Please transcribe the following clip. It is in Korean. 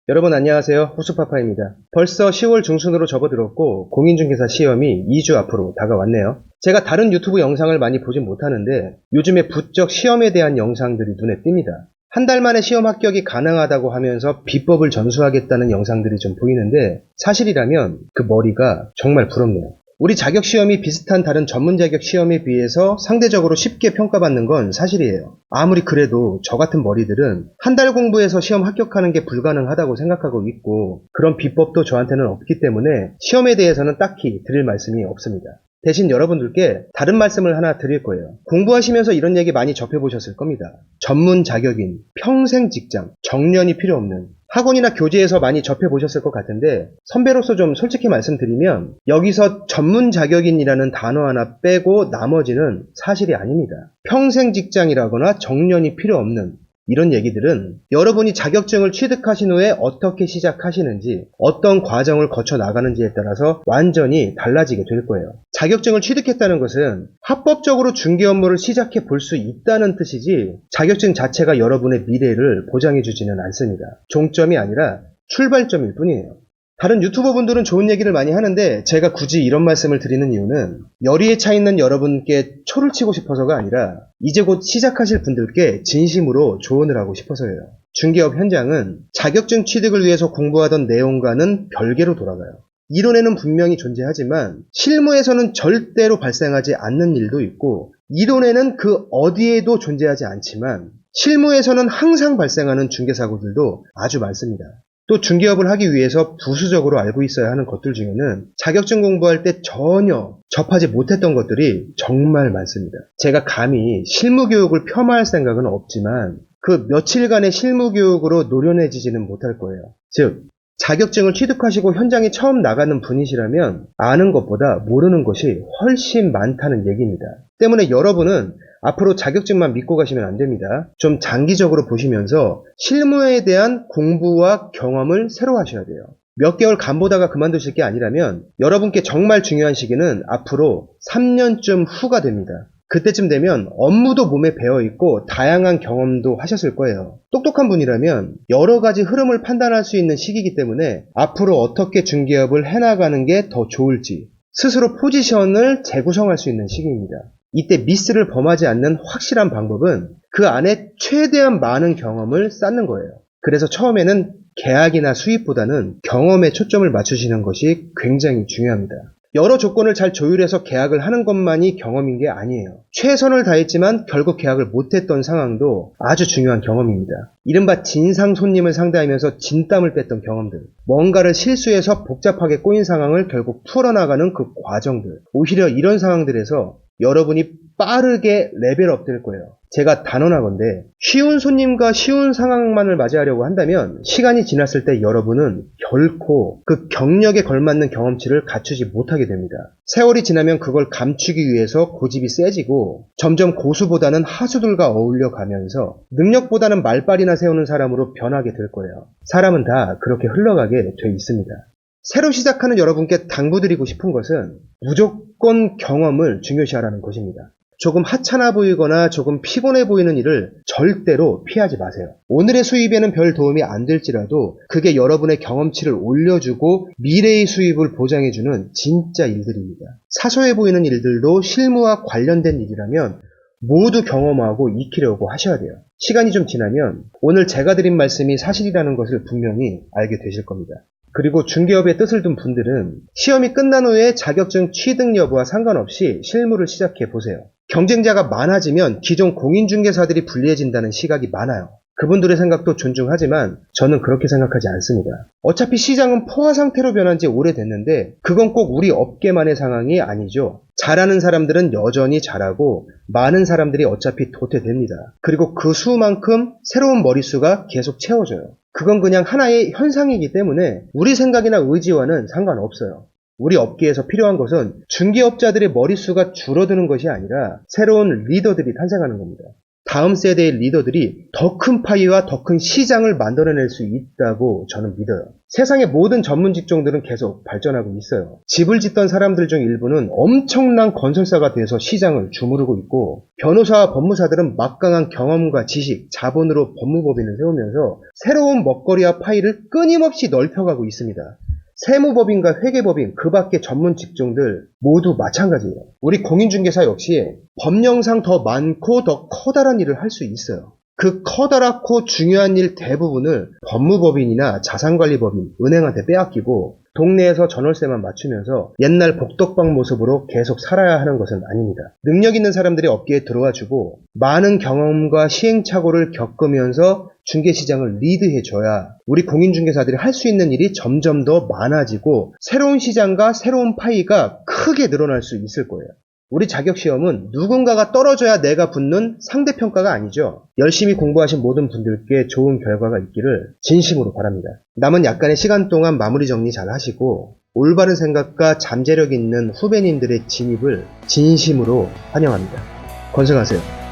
여러분 안녕하세요. 호수파파입니다. 벌써 10월 중순으로 접어들었고 공인중개사 시험이 2주 앞으로 다가왔네요. 제가 다른 유튜브 영상을 많이 보진 못하는데 요즘에 부쩍 시험에 대한 영상들이 눈에 띕니다. 한 달 만에 시험 합격이 가능하다고 하면서 비법을 전수하겠다는 영상들이 좀 보이는데 사실이라면 그 머리가 정말 부럽네요. 우리 자격시험이 비슷한 다른 전문 자격 시험에 비해서 상대적으로 쉽게 평가받는 건 사실이에요. 아무리 그래도 저 같은 머리들은 한 달 공부해서 시험 합격하는 게 불가능하다고 생각하고 있고 그런 비법도 저한테는 없기 때문에 시험에 대해서는 딱히 드릴 말씀이 없습니다. 대신 여러분들께 다른 말씀을 하나 드릴 거예요. 공부하시면서 이런 얘기 많이 접해보셨을 겁니다. 전문 자격인, 평생 직장, 정년이 필요 없는, 학원이나 교재에서 많이 접해보셨을 것 같은데 선배로서 좀 솔직히 말씀드리면 여기서 전문 자격인이라는 단어 하나 빼고 나머지는 사실이 아닙니다. 평생 직장이라거나 정년이 필요 없는 이런 얘기들은 여러분이 자격증을 취득하신 후에 어떻게 시작하시는지 어떤 과정을 거쳐 나가는지에 따라서 완전히 달라지게 될 거예요. 자격증을 취득했다는 것은 합법적으로 중개 업무를 시작해 볼 수 있다는 뜻이지 자격증 자체가 여러분의 미래를 보장해 주지는 않습니다. 종점이 아니라 출발점일 뿐이에요. 다른 유튜버 분들은 좋은 얘기를 많이 하는데 제가 굳이 이런 말씀을 드리는 이유는 열의에 차 있는 여러분께 초를 치고 싶어서가 아니라 이제 곧 시작하실 분들께 진심으로 조언을 하고 싶어서예요. 중개업 현장은 자격증 취득을 위해서 공부하던 내용과는 별개로 돌아가요. 이론에는 분명히 존재하지만 실무에서는 절대로 발생하지 않는 일도 있고 이론에는 그 어디에도 존재하지 않지만 실무에서는 항상 발생하는 중개사고들도 아주 많습니다. 또 중개업을 하기 위해서 부수적으로 알고 있어야 하는 것들 중에는 자격증 공부할 때 전혀 접하지 못했던 것들이 정말 많습니다. 제가 감히 실무교육을 폄하할 생각은 없지만 그 며칠간의 실무교육으로 노련해지지는 못할 거예요. 즉 자격증을 취득하시고 현장에 처음 나가는 분이시라면 아는 것보다 모르는 것이 훨씬 많다는 얘기입니다. 때문에 여러분은 앞으로 자격증만 믿고 가시면 안 됩니다. 좀 장기적으로 보시면서 실무에 대한 공부와 경험을 새로 하셔야 돼요. 몇 개월 간보다가 그만두실 게 아니라면 여러분께 정말 중요한 시기는 앞으로 3년쯤 후가 됩니다. 그때쯤 되면 업무도 몸에 배어있고 다양한 경험도 하셨을 거예요. 똑똑한 분이라면 여러 가지 흐름을 판단할 수 있는 시기이기 때문에 앞으로 어떻게 중개업을 해나가는 게 더 좋을지 스스로 포지션을 재구성할 수 있는 시기입니다. 이때 미스를 범하지 않는 확실한 방법은 그 안에 최대한 많은 경험을 쌓는 거예요. 그래서 처음에는 계약이나 수입보다는 경험에 초점을 맞추시는 것이 굉장히 중요합니다. 여러 조건을 잘 조율해서 계약을 하는 것만이 경험인 게 아니에요. 최선을 다했지만 결국 계약을 못했던 상황도 아주 중요한 경험입니다. 이른바 진상 손님을 상대하면서 진땀을 뺐던 경험들, 뭔가를 실수해서 복잡하게 꼬인 상황을 결국 풀어나가는 그 과정들, 오히려 이런 상황들에서 여러분이 빠르게 레벨업 될 거예요. 제가 단언하건대 쉬운 손님과 쉬운 상황만을 맞이하려고 한다면 시간이 지났을 때 여러분은 결코 그 경력에 걸맞는 경험치를 갖추지 못하게 됩니다. 세월이 지나면 그걸 감추기 위해서 고집이 세지고 점점 고수보다는 하수들과 어울려 가면서 능력보다는 말빨이나 세우는 사람으로 변하게 될 거예요. 사람은 다 그렇게 흘러가게 돼 있습니다. 새로 시작하는 여러분께 당부드리고 싶은 것은 무조건 경험을 중요시하라는 것입니다. 조금 하찮아 보이거나 조금 피곤해 보이는 일을 절대로 피하지 마세요. 오늘의 수입에는 별 도움이 안 될지라도 그게 여러분의 경험치를 올려주고 미래의 수입을 보장해주는 진짜 일들입니다. 사소해 보이는 일들도 실무와 관련된 일이라면 모두 경험하고 익히려고 하셔야 돼요. 시간이 좀 지나면 오늘 제가 드린 말씀이 사실이라는 것을 분명히 알게 되실 겁니다. 그리고 중개업의 뜻을 둔 분들은 시험이 끝난 후에 자격증 취득 여부와 상관없이 실무를 시작해 보세요. 경쟁자가 많아지면 기존 공인중개사들이 불리해진다는 시각이 많아요. 그분들의 생각도 존중하지만 저는 그렇게 생각하지 않습니다. 어차피 시장은 포화 상태로 변한 지 오래됐는데 그건 꼭 우리 업계만의 상황이 아니죠. 잘하는 사람들은 여전히 잘하고 많은 사람들이 어차피 도태됩니다. 그리고 그 수만큼 새로운 머릿수가 계속 채워져요. 그건 그냥 하나의 현상이기 때문에 우리 생각이나 의지와는 상관없어요. 우리 업계에서 필요한 것은 중개업자들의 머릿수가 줄어드는 것이 아니라 새로운 리더들이 탄생하는 겁니다. 다음 세대의 리더들이 더 큰 파이와 더 큰 시장을 만들어낼 수 있다고 저는 믿어요. 세상의 모든 전문 직종들은 계속 발전하고 있어요. 집을 짓던 사람들 중 일부는 엄청난 건설사가 돼서 시장을 주무르고 있고, 변호사와 법무사들은 막강한 경험과 지식, 자본으로 법무법인을 세우면서 새로운 먹거리와 파이를 끊임없이 넓혀가고 있습니다. 세무법인과 회계법인, 그 밖의 전문 직종들 모두 마찬가지예요. 우리 공인중개사 역시 법령상 더 많고 더 커다란 일을 할 수 있어요. 그 커다랗고 중요한 일 대부분을 법무법인이나 자산관리법인, 은행한테 빼앗기고 동네에서 전월세만 맞추면서 옛날 복덕방 모습으로 계속 살아야 하는 것은 아닙니다. 능력 있는 사람들이 업계에 들어와주고 많은 경험과 시행착오를 겪으면서 중개시장을 리드해줘야 우리 공인중개사들이 할 수 있는 일이 점점 더 많아지고 새로운 시장과 새로운 파이가 크게 늘어날 수 있을 거예요. 우리 자격시험은 누군가가 떨어져야 내가 붙는 상대평가가 아니죠. 열심히 공부하신 모든 분들께 좋은 결과가 있기를 진심으로 바랍니다. 남은 약간의 시간 동안 마무리 정리 잘 하시고 올바른 생각과 잠재력 있는 후배님들의 진입을 진심으로 환영합니다. 건승하세요.